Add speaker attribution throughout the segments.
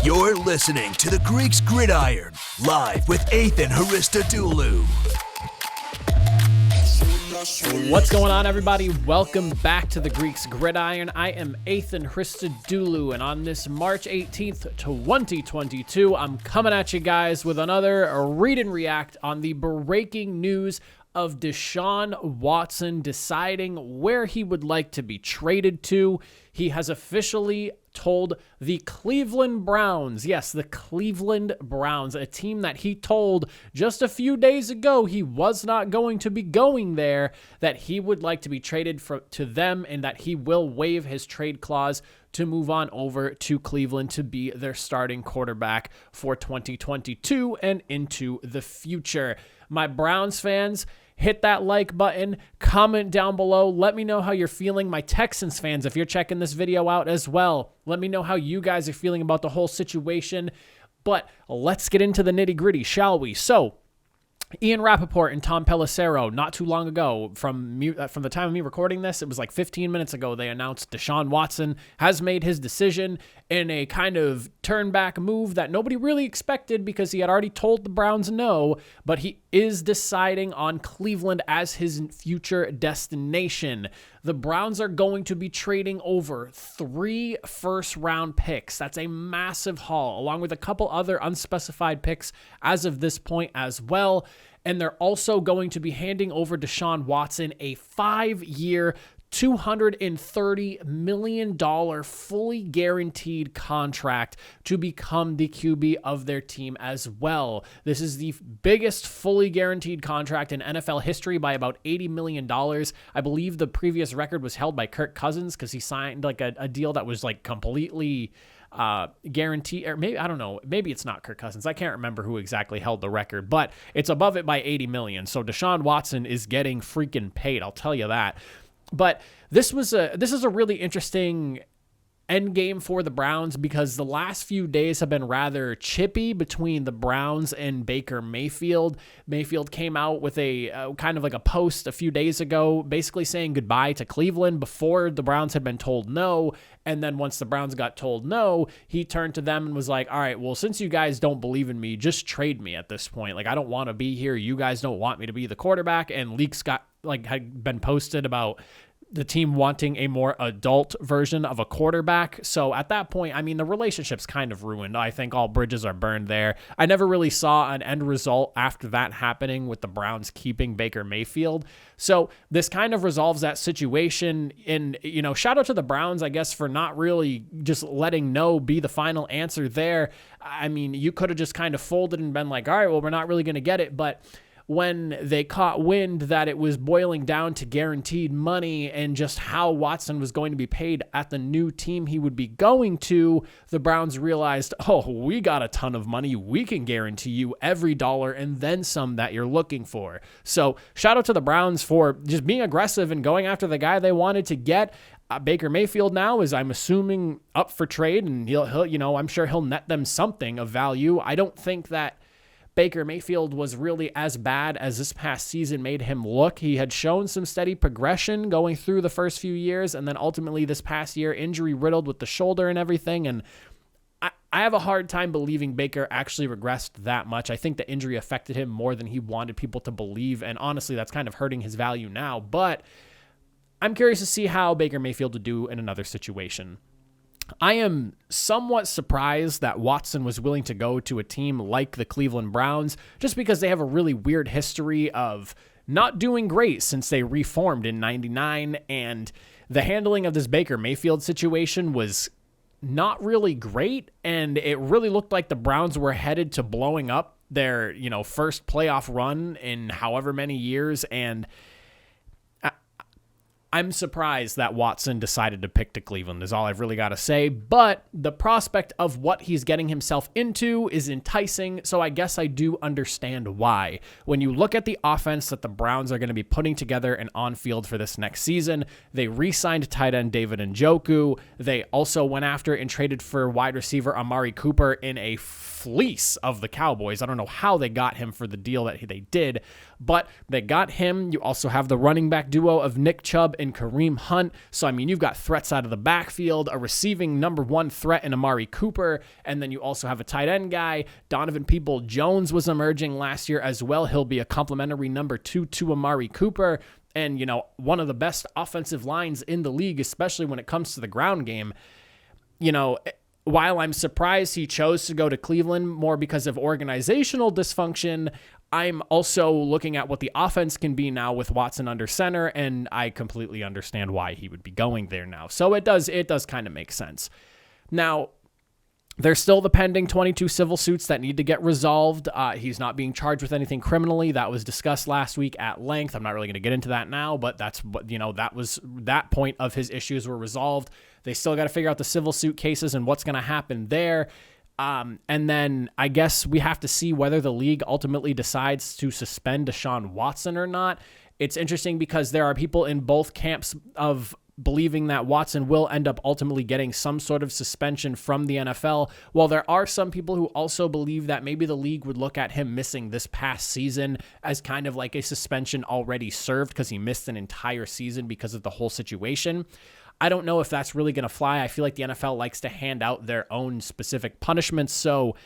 Speaker 1: You're listening to the Greeks Gridiron, live with Ethan Haristodoulou.
Speaker 2: What's going on, everybody? Welcome back to the Greeks Gridiron. I am Ethan Haristodoulou, and on this March 18th, 2022, I'm coming at you guys with another read and react on the breaking news of Deshaun Watson deciding where he would like to be traded to. He has officially told the Cleveland Browns, yes, the Cleveland Browns, a team that he told just a few days ago he was not going to be going there, that he would like to be traded to them and that he will waive his trade clause to move on over to Cleveland to be their starting quarterback for 2022 and into the future. My Browns fans, hit that like button, comment down below. Let me know how you're feeling. My Texans fans, if you're checking this video out as well, let me know how you guys are feeling about the whole situation. But let's get into the nitty gritty, shall we? So, Ian Rappaport and Tom Pelissero, not too long ago, from the time of me recording this, it was like 15 minutes ago, they announced Deshaun Watson has made his decision in a kind of turn-back move that nobody really expected because he had already told the Browns no, but he is deciding on Cleveland as his future destination. The Browns are going to be trading over 3 first-round picks. That's a massive haul, along with a couple other unspecified picks as of this point as well. And they're also going to be handing over Deshaun Watson a 5-year, $230 million fully guaranteed contract to become the QB of their team as well. This is the biggest fully guaranteed contract in NFL history by about $80 million. I believe the previous record was held by Kirk Cousins because he signed like a deal that was like completely guarantee, or maybe, I don't know, maybe it's not Kirk Cousins. I can't remember who exactly held the record, but it's above it by 80 million. So Deshaun Watson is getting freaking paid, I'll tell you that. But this is a really interesting end game for the Browns because the last few days have been rather chippy between the Browns and Baker Mayfield. Mayfield came out with a kind of like a post a few days ago, basically saying goodbye to Cleveland before the Browns had been told no. And then once the Browns got told no, he turned to them and was like, all right, well, since you guys don't believe in me, just trade me at this point. Like, I don't want to be here. You guys don't want me to be the quarterback. And leaks had been posted about the team wanting a more adult version of a quarterback. So at that point, I mean, the relationship's kind of ruined. I think all bridges are burned there. I never really saw an end result after that happening with the Browns keeping Baker Mayfield. So this kind of resolves that situation. And, you know, shout out to the Browns, I guess, for not really just letting no be the final answer there. I mean, you could have just kind of folded and been like, all right, well, we're not really going to get it. But when they caught wind that it was boiling down to guaranteed money and just how Watson was going to be paid at the new team he would be going to, the Browns realized, oh, we got a ton of money. We can guarantee you every dollar and then some that you're looking for. So shout out to the Browns for just being aggressive and going after the guy they wanted to get. Baker Mayfield now is, I'm assuming, up for trade, and he'll, you know, I'm sure he'll net them something of value. I don't think that Baker Mayfield was really as bad as this past season made him look. He had shown some steady progression going through the first few years, and then ultimately this past year, injury riddled with the shoulder and everything. And I have a hard time believing Baker actually regressed that much. I think the injury affected him more than he wanted people to believe, and honestly, that's kind of hurting his value now. But I'm curious to see how Baker Mayfield would do in another situation. I am somewhat surprised that Watson was willing to go to a team like the Cleveland Browns just because they have a really weird history of not doing great since they reformed in 99, and the handling of this Baker Mayfield situation was not really great, and it really looked like the Browns were headed to blowing up their, you know, first playoff run in however many years, and I'm surprised that Watson decided to pick to Cleveland is all I've really got to say, but the prospect of what he's getting himself into is enticing, so I guess I do understand why. When you look at the offense that the Browns are going to be putting together and on field for this next season, they re-signed tight end David Njoku. They also went after and traded for wide receiver Amari Cooper in a fleece of the Cowboys. I don't know how they got him for the deal that they did, but they got him. You also have the running back duo of Nick Chubb in Kareem Hunt. So, I mean, you've got threats out of the backfield, a receiving number one threat in Amari Cooper, and then you also have a tight end guy. Donovan Peoples-Jones was emerging last year as well. He'll be a complimentary number 2 to Amari Cooper. And, one of the best offensive lines in the league, especially when it comes to the ground game. While I'm surprised he chose to go to Cleveland more because of organizational dysfunction, I'm also looking at what the offense can be now with Watson under center, and I completely understand why he would be going there now. So it does kind of make sense. Now, there's still the pending 22 civil suits that need to get resolved. He's not being charged with anything criminally. That was discussed last week at length. I'm not really going to get into that now, but that's what, that point of his issues were resolved. They still got to figure out the civil suit cases and what's going to happen there. And then I guess we have to see whether the league ultimately decides to suspend Deshaun Watson or not. It's interesting because there are people in both camps of believing that Watson will end up ultimately getting some sort of suspension from the NFL, while there are some people who also believe that maybe the league would look at him missing this past season as kind of like a suspension already served because he missed an entire season because of the whole situation. I don't know if that's really going to fly. I feel like the NFL likes to hand out their own specific punishments, so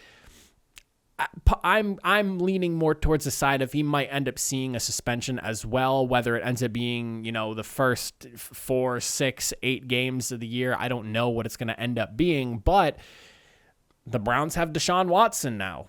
Speaker 2: I'm leaning more towards the side of he might end up seeing a suspension as well, whether it ends up being, the first 4, 6, 8 games of the year. I don't know what it's going to end up being, but the Browns have Deshaun Watson now.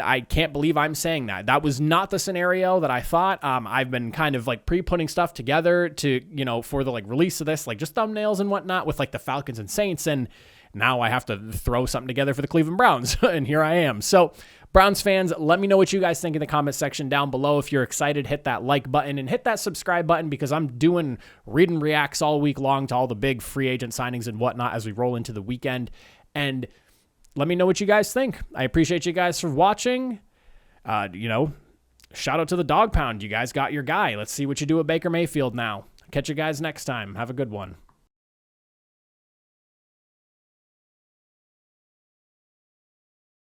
Speaker 2: I can't believe I'm saying that. That was not the scenario that I thought. I've been kind of like pre-putting stuff together to, for the release of this, just thumbnails and whatnot with the Falcons and Saints. And now I have to throw something together for the Cleveland Browns, and here I am. So, Browns fans, let me know what you guys think in the comment section down below. If you're excited, hit that like button and hit that subscribe button because I'm doing read and reacts all week long to all the big free agent signings and whatnot as we roll into the weekend. And let me know what you guys think. I appreciate you guys for watching. Shout out to the Dog Pound. You guys got your guy. Let's see what you do with Baker Mayfield now. Catch you guys next time. Have a good one.